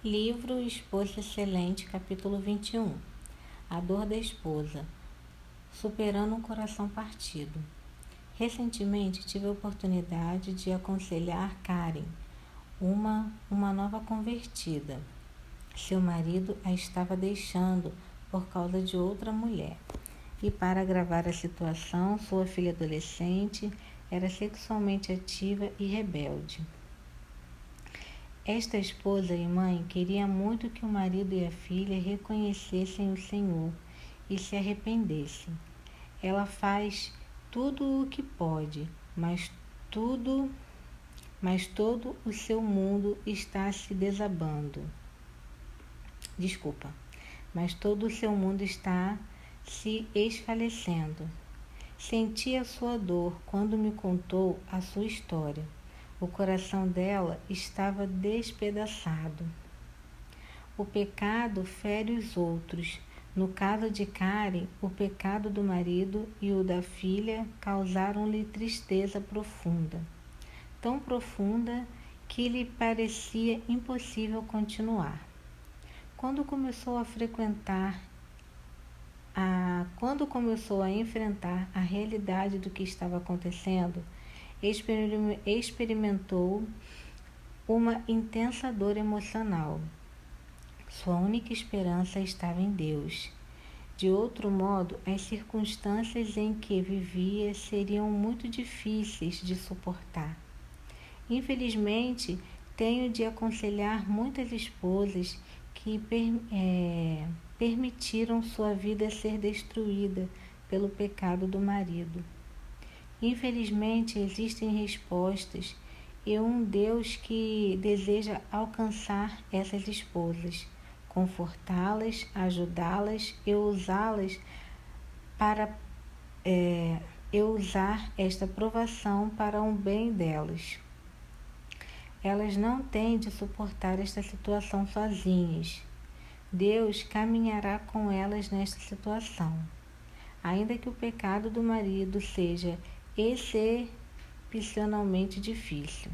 Livro Esposa Excelente, capítulo 21. A dor da esposa, superando um coração partido. Recentemente tive a oportunidade de aconselhar Karen, uma nova convertida. Seu marido a estava deixando por causa de outra mulher. E para agravar a situação, sua filha adolescente era sexualmente ativa e rebelde. Esta esposa e mãe queria muito que o marido e a filha reconhecessem o Senhor e se arrependessem. Ela faz tudo o que pode, mas todo o seu mundo está se desabando. Mas todo o seu mundo está se esfalecendo. Senti a sua dor quando me contou a sua história. O coração dela estava despedaçado. O pecado fere os outros. No caso de Karen, o pecado do marido e o da filha causaram-lhe tristeza profunda. Tão profunda que lhe parecia impossível continuar. Quando começou a enfrentar a realidade do que estava acontecendo, experimentou uma intensa dor emocional. Sua única esperança estava em Deus. De outro modo, as circunstâncias em que vivia seriam muito difíceis de suportar. Infelizmente, tenho de aconselhar muitas esposas que permitiram sua vida ser destruída pelo pecado do marido. Infelizmente, existem respostas e um Deus que deseja alcançar essas esposas, confortá-las, ajudá-las e usá-las usar esta provação para um bem delas. Elas não têm de suportar esta situação sozinhas. Deus caminhará com elas nesta situação. Ainda que o pecado do marido seja excepcionalmente difícil.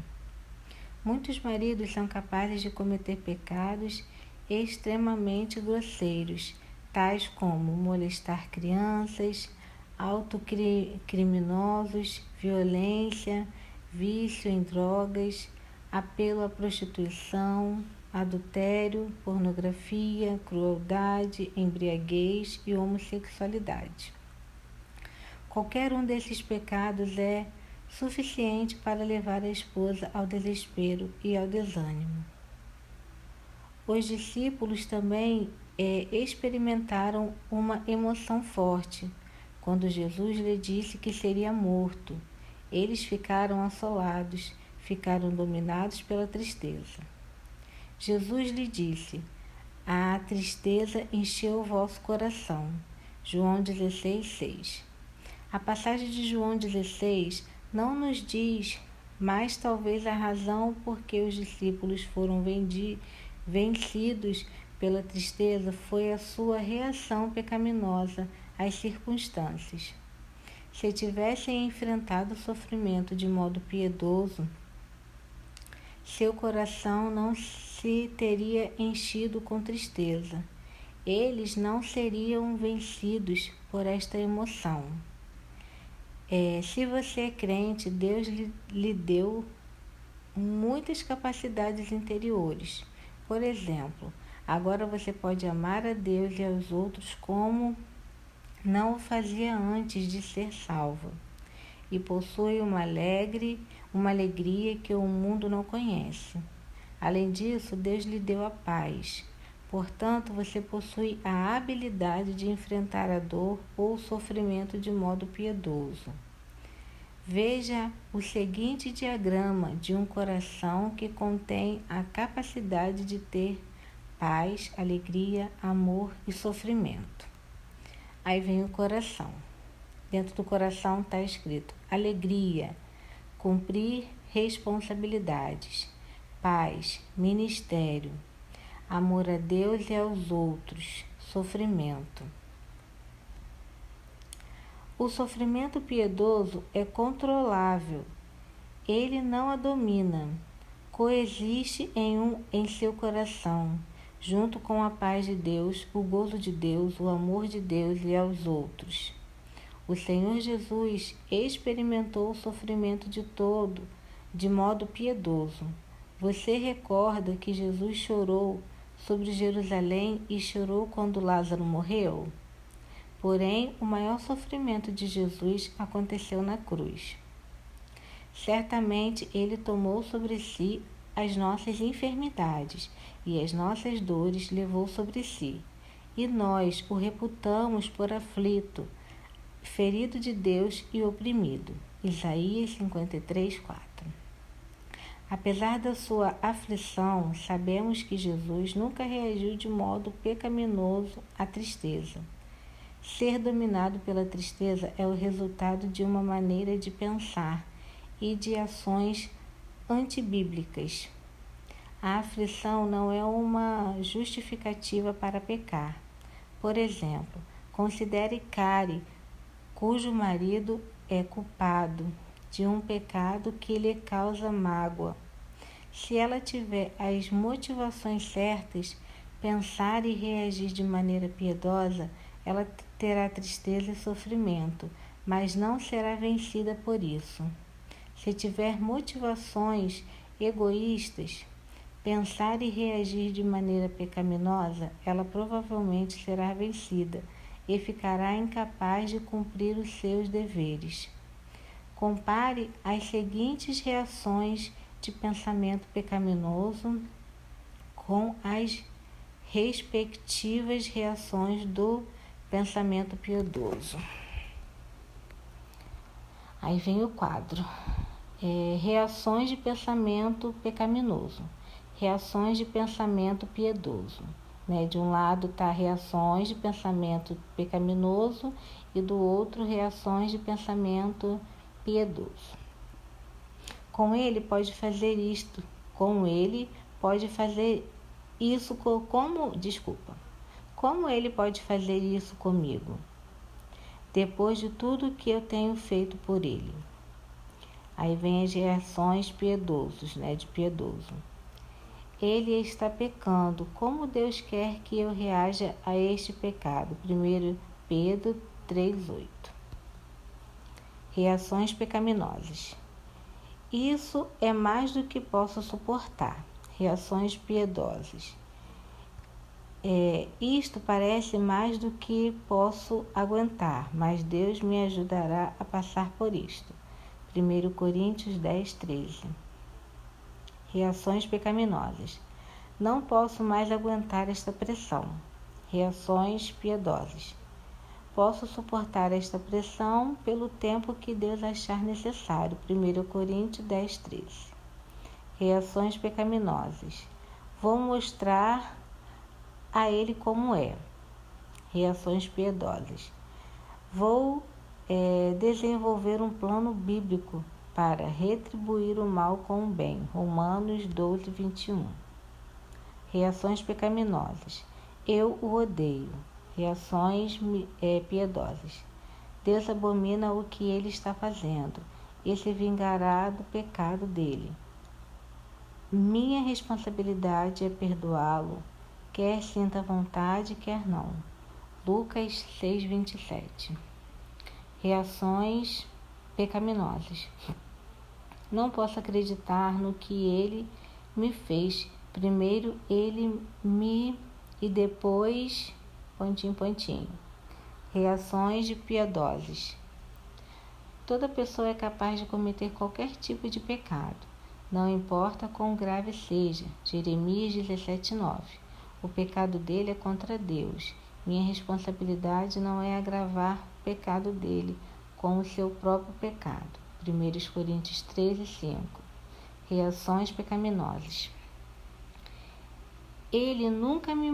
Muitos maridos são capazes de cometer pecados extremamente grosseiros, tais como molestar crianças, autocriminosos, violência, vício em drogas, apelo à prostituição, adultério, pornografia, crueldade, embriaguez e homossexualidade. Qualquer um desses pecados é suficiente para levar a esposa ao desespero e ao desânimo. Os discípulos também experimentaram uma emoção forte quando Jesus lhe disse que seria morto. Eles ficaram assolados, ficaram dominados pela tristeza. Jesus lhe disse: a tristeza encheu o vosso coração. João 16:6. A passagem de João 16 não nos diz, mas talvez a razão por que os discípulos foram vencidos pela tristeza foi a sua reação pecaminosa às circunstâncias. Se tivessem enfrentado o sofrimento de modo piedoso, seu coração não se teria enchido com tristeza. Eles não seriam vencidos por esta emoção. Se você é crente, Deus lhe deu muitas capacidades interiores. Por exemplo, agora você pode amar a Deus e aos outros como não o fazia antes de ser salvo. E possui uma alegria que o mundo não conhece. Além disso, Deus lhe deu a paz. Portanto, você possui a habilidade de enfrentar a dor ou o sofrimento de modo piedoso. Veja o seguinte diagrama de um coração que contém a capacidade de ter paz, alegria, amor e sofrimento. Aí vem o coração. Dentro do coração está escrito alegria, cumprir responsabilidades, paz, ministério, amor a Deus e aos outros, sofrimento. O sofrimento piedoso é controlável, ele não a domina. coexiste em seu coração, junto com a paz de Deus, o gozo de Deus, o amor de Deus e aos outros. O Senhor Jesus experimentou o sofrimento de modo piedoso. Você recorda que Jesus chorou sobre Jerusalém e chorou quando Lázaro morreu? Porém, o maior sofrimento de Jesus aconteceu na cruz. Certamente ele tomou sobre si as nossas enfermidades e as nossas dores levou sobre si. E nós o reputamos por aflito, ferido de Deus e oprimido. Isaías 53, 4. Apesar da sua aflição, sabemos que Jesus nunca reagiu de modo pecaminoso à tristeza. Ser dominado pela tristeza é o resultado de uma maneira de pensar e de ações antibíblicas. A aflição não é uma justificativa para pecar. Por exemplo, considere Kari, cujo marido é culpado de um pecado que lhe causa mágoa. Se ela tiver as motivações certas, pensar e reagir de maneira piedosa, ela terá tristeza e sofrimento, mas não será vencida por isso. Se tiver motivações egoístas, pensar e reagir de maneira pecaminosa, ela provavelmente será vencida e ficará incapaz de cumprir os seus deveres. Compare as seguintes reações de pensamento pecaminoso com as respectivas reações do pensamento piedoso. Aí vem o quadro. Reações de pensamento pecaminoso. Reações de pensamento piedoso. De um lado está reações de pensamento pecaminoso e do outro reações de pensamento piedoso. Como ele pode fazer isto comigo? Depois de tudo que eu tenho feito por ele. Aí vem as reações piedosas, de piedoso. Ele está pecando. Como Deus quer que eu reaja a este pecado? 1 Pedro 3,8. Reações pecaminosas. Isso é mais do que posso suportar. Reações piedosas. Isto parece mais do que posso aguentar, mas Deus me ajudará a passar por isto. 1 Coríntios 10, 13. Reações pecaminosas. Não posso mais aguentar esta pressão. Reações piedosas. Posso suportar esta pressão pelo tempo que Deus achar necessário. 1 Coríntios 10, 13. Reações pecaminosas. Vou mostrar a ele como é. Reações piedosas. Vou desenvolver um plano bíblico para retribuir o mal com o bem. Romanos 12, 21. Reações pecaminosas. Eu o odeio. Reações piedosas. Deus abomina o que ele está fazendo e se vingará do pecado dele. Minha responsabilidade é perdoá-lo, quer sinta vontade, quer não. Lucas 6, 27. Reações pecaminosas. Não posso acreditar no que ele me fez. Primeiro ele me e depois... Reações de piedosas. Toda pessoa é capaz de cometer qualquer tipo de pecado, não importa quão grave seja. Jeremias 17, 9. O pecado dele é contra Deus. Minha responsabilidade não é agravar o pecado dele com o seu próprio pecado. 1 Coríntios 13, 5. Reações pecaminosas. Ele nunca me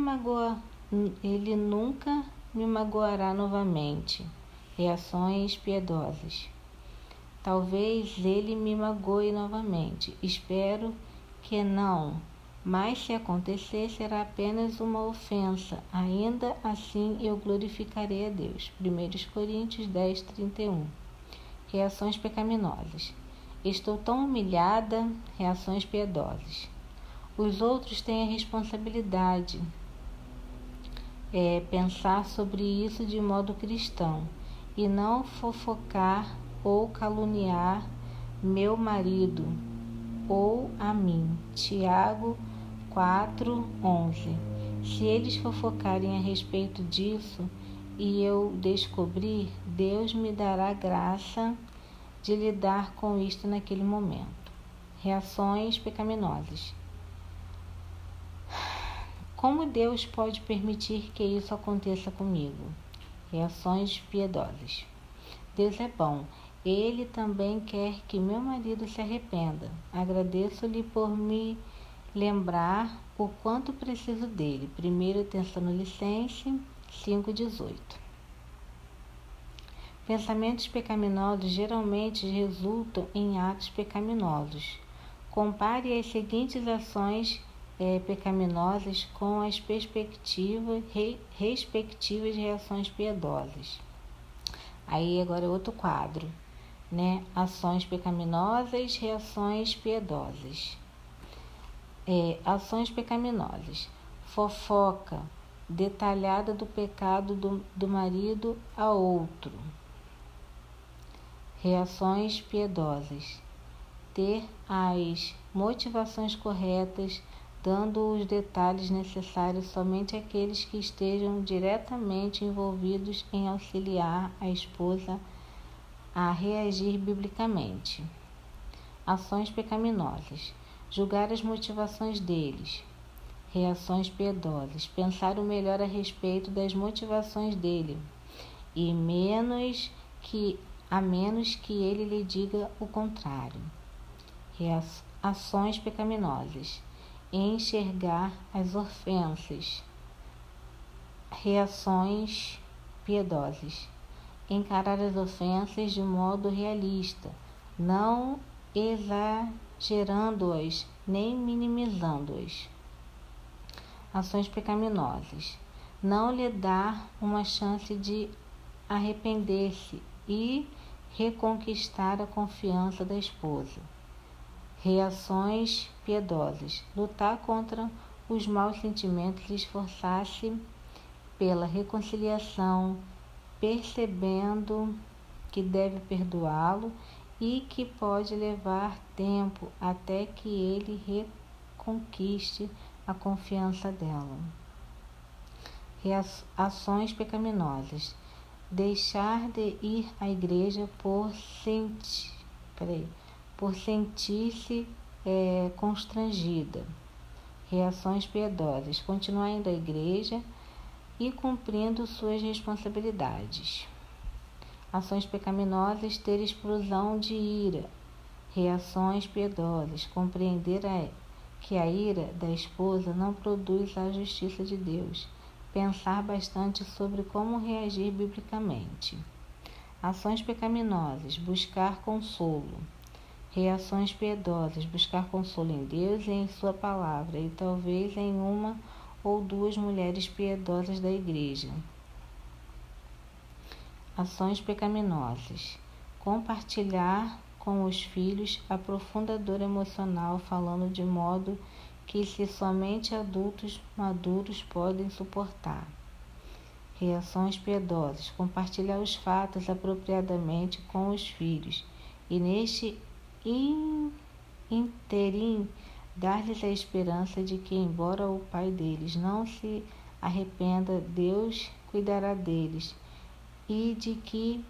magoará novamente. Reações piedosas. Talvez ele me magoe novamente. Espero que não, mas se acontecer será apenas uma ofensa. Ainda assim eu glorificarei a Deus. 1 Coríntios 10, 31. Reações pecaminosas. Estou tão humilhada. Reações piedosas. Os outros têm a responsabilidade, pensar sobre isso de modo cristão e não fofocar ou caluniar meu marido ou a mim. Tiago 4:11. Se eles fofocarem a respeito disso e eu descobrir, Deus me dará graça de lidar com isto naquele momento. Reações pecaminosas. Como Deus pode permitir que isso aconteça comigo? Reações piedosas. Deus é bom. Ele também quer que meu marido se arrependa. Agradeço-lhe por me lembrar o quanto preciso dele. 1 Tessalonicenses 5:18. Pensamentos pecaminosos geralmente resultam em atos pecaminosos. Compare as seguintes ações pecaminosas com as respectivas reações piedosas. Aí agora é outro quadro, né? Ações pecaminosas, reações piedosas. Ações pecaminosas. Fofoca detalhada do pecado do marido a outro. Reações piedosas. Ter as motivações corretas, dando os detalhes necessários somente àqueles que estejam diretamente envolvidos em auxiliar a esposa a reagir biblicamente. Ações pecaminosas. Julgar as motivações deles. Reações piedosas. Pensar o melhor a respeito das motivações dele, e a menos que ele lhe diga o contrário. Ações pecaminosas. Enxergar as ofensas. Reações piedosas. Encarar as ofensas de modo realista, não exagerando-as nem minimizando-as. Ações pecaminosas. Não lhe dar uma chance de arrepender-se e reconquistar a confiança da esposa. Reações piedosas. Lutar contra os maus sentimentos e esforçar-se pela reconciliação, percebendo que deve perdoá-lo e que pode levar tempo até que ele reconquiste a confiança dela. Ações pecaminosas. Deixar de ir à igreja por sentir-se constrangida. Reações piedosas. Continuar indo à igreja e cumprindo suas responsabilidades. Ações pecaminosas. Ter explosão de ira. Reações piedosas. Compreender que a ira da esposa não produz a justiça de Deus. Pensar bastante sobre como reagir biblicamente. Ações pecaminosas. Buscar consolo. Reações piedosas. Buscar consolo em Deus e em sua palavra, e talvez em uma ou duas mulheres piedosas da igreja. Ações pecaminosas. Compartilhar com os filhos a profunda dor emocional, falando de modo que somente adultos maduros podem suportar. Reações piedosas. Compartilhar os fatos apropriadamente com os filhos e neste interim dar-lhes a esperança de que, embora o pai deles não se arrependa, Deus cuidará deles e de que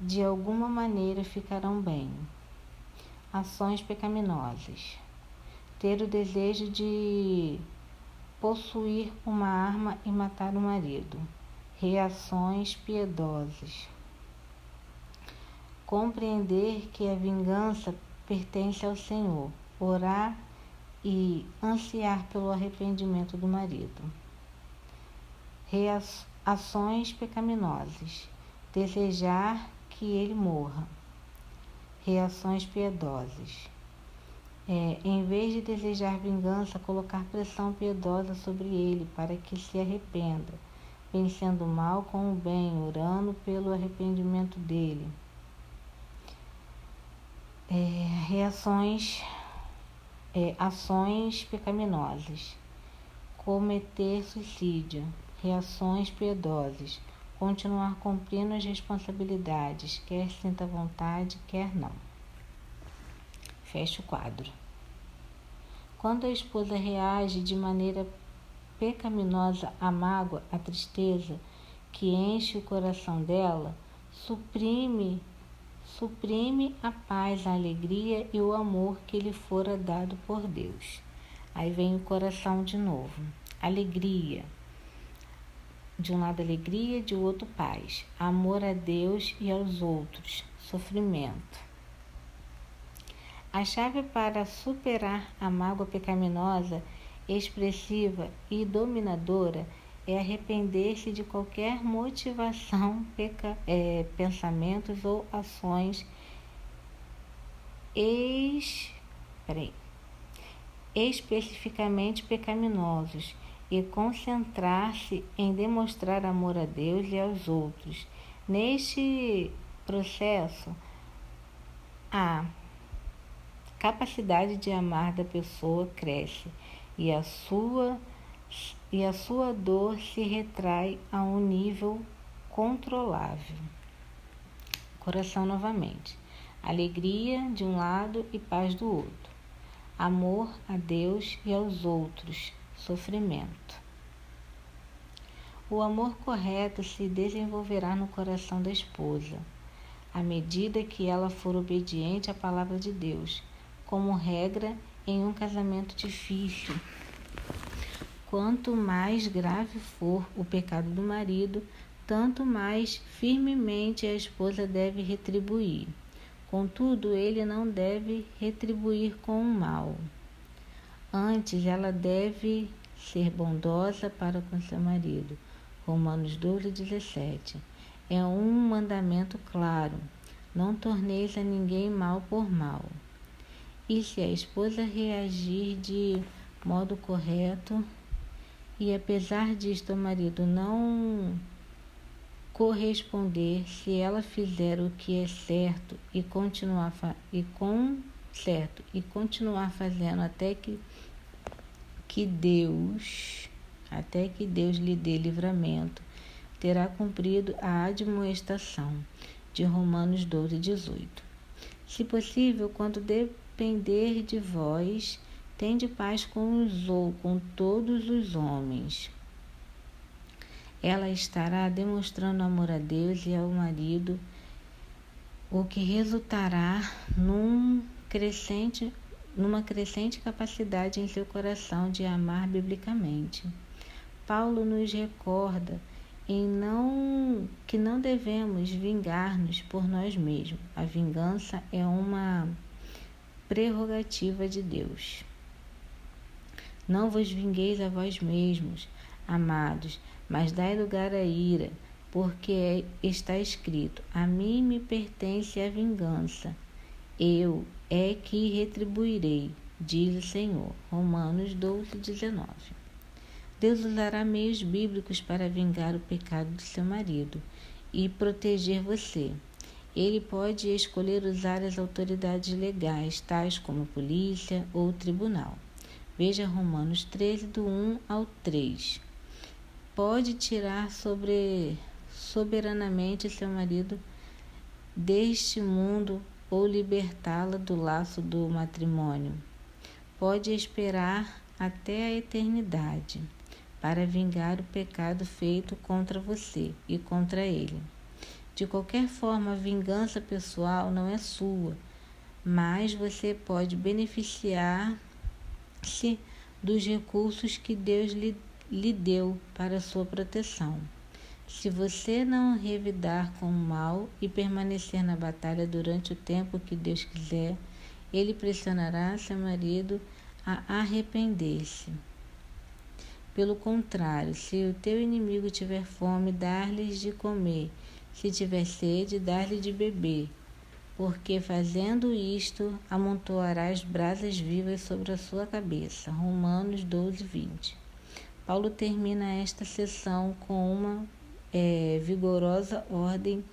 de alguma maneira ficarão bem. Ações pecaminosas. Ter o desejo de possuir uma arma e matar o marido. Reações piedosas. Compreender que a vingança pertence ao Senhor. Orar e ansiar pelo arrependimento do marido. Ações pecaminosas. Desejar que ele morra. Reações piedosas. Em vez de desejar vingança, colocar pressão piedosa sobre ele para que se arrependa, vencendo o mal com o bem, orando pelo arrependimento dele. Ações pecaminosas. Cometer suicídio. Reações piedosas. Continuar cumprindo as responsabilidades, quer sinta vontade, quer não. Fecha o quadro. Quando a esposa reage de maneira pecaminosa à mágoa, à tristeza que enche o coração dela, suprime a paz, a alegria e o amor que lhe fora dado por Deus. Aí vem o coração de novo. Alegria. De um lado alegria, de outro paz. Amor a Deus e aos outros. Sofrimento. A chave para superar a mágoa pecaminosa, expressiva e dominadora é arrepender-se de qualquer motivação, pensamentos ou ações especificamente pecaminosos e concentrar-se em demonstrar amor a Deus e aos outros. Neste processo, a capacidade de amar da pessoa cresce e a sua dor se retrai a um nível controlável. Coração novamente. Alegria de um lado e paz do outro. Amor a Deus e aos outros. Sofrimento. O amor correto se desenvolverá no coração da esposa, à medida que ela for obediente à palavra de Deus, como regra em um casamento difícil. Quanto mais grave for o pecado do marido, tanto mais firmemente a esposa deve retribuir. Contudo, ele não deve retribuir com o mal. Antes, ela deve ser bondosa para com seu marido. Romanos 12:17. É um mandamento claro. Não torneis a ninguém mal por mal. E se a esposa reagir de modo correto, e apesar disto o marido não corresponder, se ela fizer o que é certo e continuar fazendo até que Deus lhe dê livramento, terá cumprido a admoestação de Romanos 12:18. Se possível, quando depender de vós, tende paz com todos os homens. Ela estará demonstrando amor a Deus e ao marido, o que resultará numa crescente capacidade em seu coração de amar biblicamente. Paulo nos recorda que não devemos vingar-nos por nós mesmos. A vingança é uma prerrogativa de Deus. Não vos vingueis a vós mesmos, amados, mas dai lugar à ira, porque está escrito: a mim me pertence a vingança, eu é que retribuirei, diz o Senhor. Romanos 12:19. Deus usará meios bíblicos para vingar o pecado do seu marido e proteger você. Ele pode escolher usar as autoridades legais, tais como polícia ou tribunal. Veja Romanos 13, do 1 ao 3. Pode tirar soberanamente seu marido deste mundo ou libertá-la do laço do matrimônio. Pode esperar até a eternidade para vingar o pecado feito contra você e contra ele. De qualquer forma, a vingança pessoal não é sua, mas você pode beneficiar-se dos recursos que Deus lhe deu para sua proteção. Se você não revidar com o mal e permanecer na batalha durante o tempo que Deus quiser, ele pressionará seu marido a arrepender-se. Pelo contrário, se o teu inimigo tiver fome, dar-lhes de comer. Se tiver sede, dar-lhe de beber, porque fazendo isto, amontoarás brasas vivas sobre a sua cabeça. Romanos 12:20. Paulo termina esta sessão com uma vigorosa ordem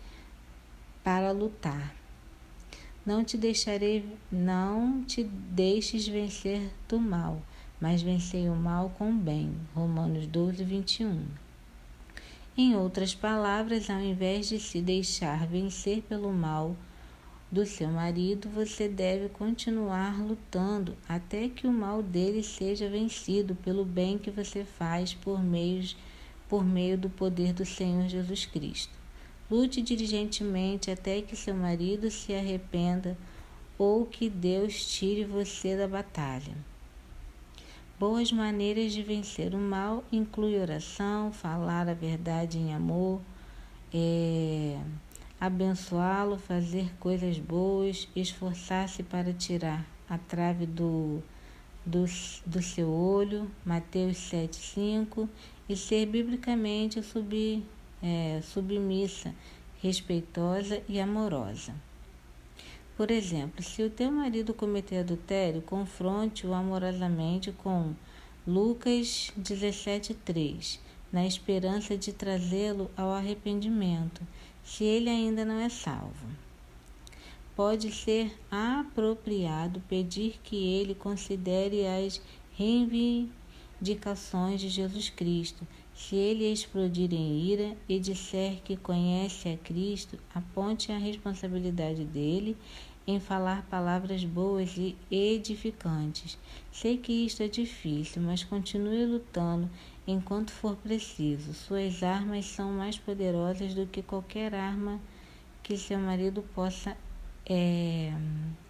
para lutar. Não te deixes vencer do mal, mas vencei o mal com o bem. Romanos 12, 21. Em outras palavras, ao invés de se deixar vencer pelo mal do seu marido, você deve continuar lutando até que o mal dele seja vencido pelo bem que você faz por meio do poder do Senhor Jesus Cristo. Lute diligentemente até que seu marido se arrependa ou que Deus tire você da batalha. Boas maneiras de vencer o mal incluem oração, falar a verdade em amor, abençoá-lo, fazer coisas boas, esforçar-se para tirar a trave do seu olho, Mateus 7,5, e ser biblicamente submissa, respeitosa e amorosa. Por exemplo, se o teu marido cometer adultério, confronte-o amorosamente com Lucas 17,3, na esperança de trazê-lo ao arrependimento, se ele ainda não é salvo. Pode ser apropriado pedir que ele considere as reivindicações de Jesus Cristo. Se ele explodir em ira e disser que conhece a Cristo, aponte a responsabilidade dele em falar palavras boas e edificantes. Sei que isto é difícil, mas continue lutando enquanto for preciso. Suas armas são mais poderosas do que qualquer arma que seu marido possa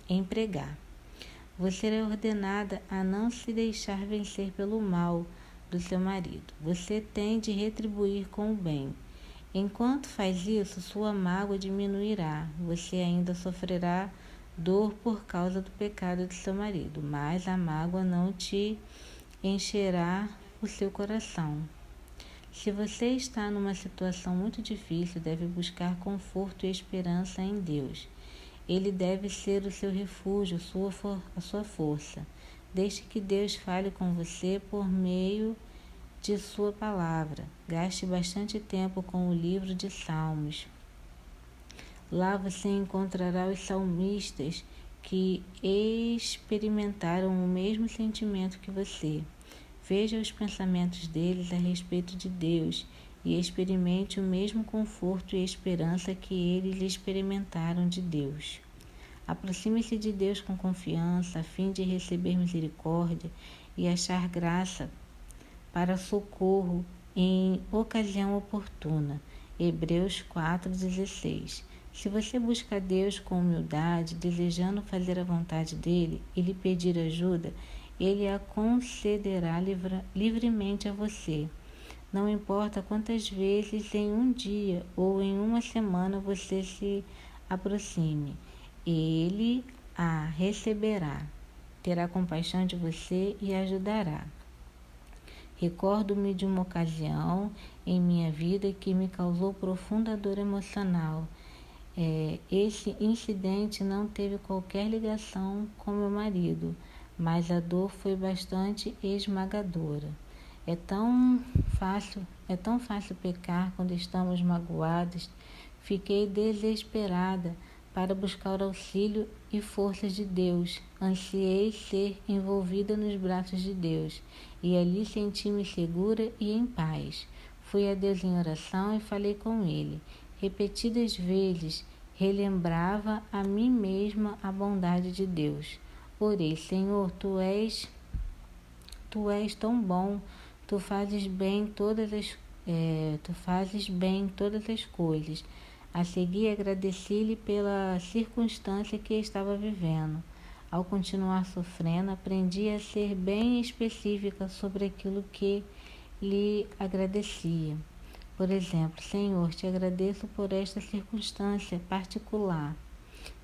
empregar. Você é ordenada a não se deixar vencer pelo mal do seu marido. Você tem de retribuir com o bem. Enquanto faz isso, sua mágoa diminuirá. Você ainda sofrerá dor por causa do pecado de seu marido, mas a mágoa não te encherá o seu coração. Se você está numa situação muito difícil, deve buscar conforto e esperança em Deus. Ele deve ser o seu refúgio, a sua força. Deixe que Deus fale com você por meio de sua palavra. Gaste bastante tempo com o livro de Salmos. Lá você encontrará os salmistas que experimentaram o mesmo sentimento que você. Veja os pensamentos deles a respeito de Deus e experimente o mesmo conforto e esperança que eles experimentaram de Deus. Aproxime-se de Deus com confiança, a fim de receber misericórdia e achar graça para socorro em ocasião oportuna. Hebreus 4,16. Se você busca Deus com humildade, desejando fazer a vontade dele e lhe pedir ajuda, ele a concederá livremente a você. Não importa quantas vezes em um dia ou em uma semana você se aproxime, ele a receberá, terá compaixão de você e ajudará. Recordo-me de uma ocasião em minha vida que me causou profunda dor emocional. Esse incidente não teve qualquer ligação com meu marido, mas a dor foi bastante esmagadora. É tão fácil pecar quando estamos magoados. Fiquei desesperada para buscar auxílio e forças de Deus. Ansiei ser envolvida nos braços de Deus, e ali senti-me segura e em paz. Fui a Deus em oração e falei com Ele. Repetidas vezes relembrava a mim mesma a bondade de Deus. Orei: Senhor, Tu és tão bom, Tu fazes bem todas as coisas. A seguir, agradeci-lhe pela circunstância que estava vivendo. Ao continuar sofrendo, aprendi a ser bem específica sobre aquilo que lhe agradecia. Por exemplo, Senhor, te agradeço por esta circunstância particular.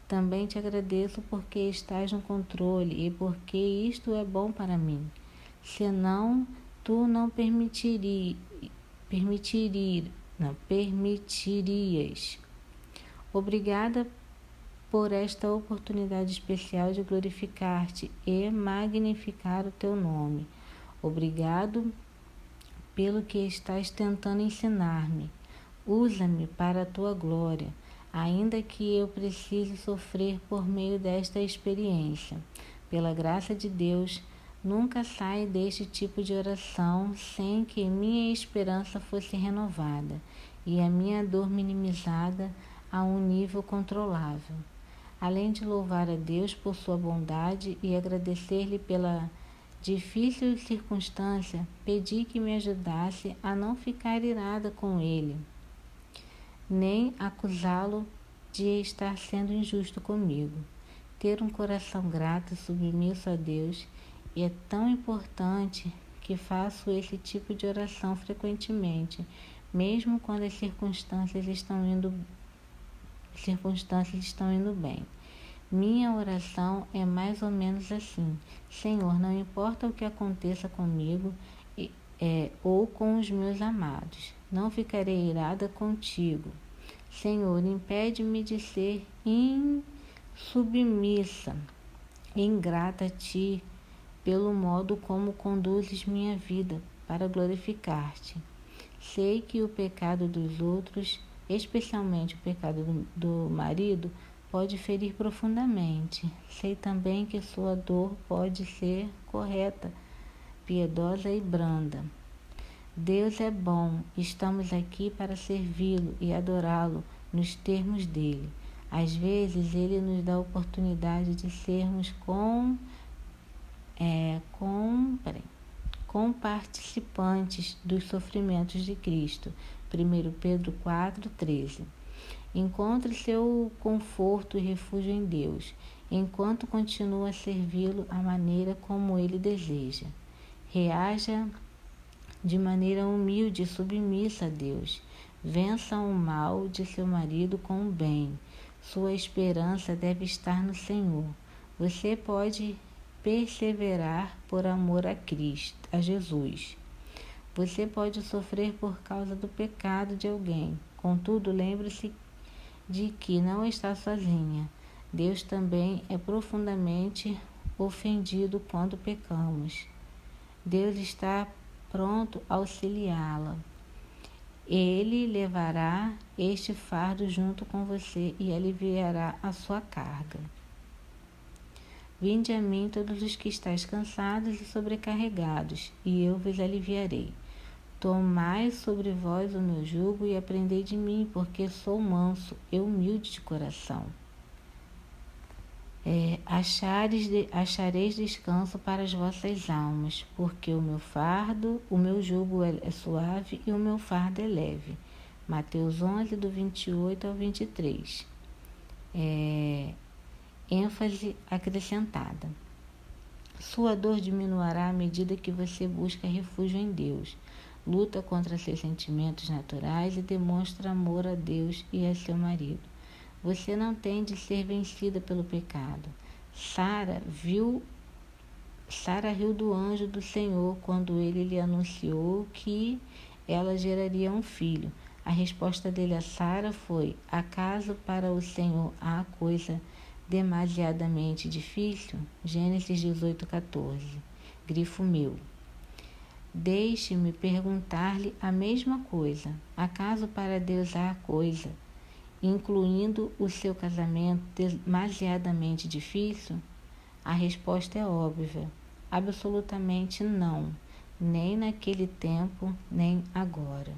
Também te agradeço porque estás no controle e porque isto é bom para mim. Senão, tu não permitirias. Obrigada por esta oportunidade especial de glorificar-te e magnificar o teu nome. Obrigado pelo que estás tentando ensinar-me. Usa-me para a tua glória. ainda que eu precise sofrer por meio desta experiência. Pela graça de Deus, nunca saio deste tipo de oração sem que minha esperança fosse renovada e a minha dor minimizada a um nível controlável. Além de louvar a Deus por sua bondade e agradecer-lhe pela difícil circunstância, pedi que me ajudasse a não ficar irada com ele, nem acusá-lo de estar sendo injusto comigo. Ter um coração grato e submisso a Deus é tão importante que faço esse tipo de oração frequentemente, mesmo quando as circunstâncias estão indo bem. Minha oração é mais ou menos assim: Senhor, não importa o que aconteça comigo ou com os meus amados, não ficarei irada contigo. Senhor, impede-me de ser insubmissa, ingrata a ti, pelo modo como conduzes minha vida para glorificar-te. Sei que o pecado dos outros, especialmente o pecado do marido, pode ferir profundamente. Sei também que sua dor pode ser correta, piedosa e branda. Deus é bom, estamos aqui para servi-lo e adorá-lo nos termos dele. Às vezes, ele nos dá a oportunidade de sermos comparticipantes dos sofrimentos de Cristo. 1 Pedro 4,13. Encontre seu conforto e refúgio em Deus, enquanto continua a servi-lo à maneira como ele deseja. Reaja de maneira humilde e submissa a Deus. Vença o mal de seu marido com o bem. Sua esperança deve estar no Senhor. Você pode perseverar por amor a Jesus. Você pode sofrer por causa do pecado de alguém. Contudo, lembre-se de que não está sozinha. Deus também é profundamente ofendido quando pecamos. Deus está pronto a auxiliá-la. Ele levará este fardo junto com você e aliviará a sua carga. Vinde a mim todos os que estáis cansados e sobrecarregados, e eu vos aliviarei. Tomai sobre vós o meu jugo e aprendei de mim, porque sou manso e humilde de coração. Achareis descanso para as vossas almas, porque o meu jugo é suave e o meu fardo é leve. Mateus 11, do 28 ao 23. ênfase acrescentada. Sua dor diminuirá à medida que você busca refúgio em Deus, luta contra seus sentimentos naturais e demonstra amor a Deus e a seu marido. Você não tem de ser vencida pelo pecado. Sara riu do anjo do Senhor quando ele lhe anunciou que ela geraria um filho. A resposta dele a Sara foi: acaso para o Senhor há coisa demasiadamente difícil? Gênesis 18:14. Grifo meu. Deixe-me perguntar-lhe a mesma coisa. Acaso para Deus há coisa, incluindo o seu casamento, demasiadamente difícil? A resposta é óbvia: absolutamente não, nem naquele tempo, nem agora.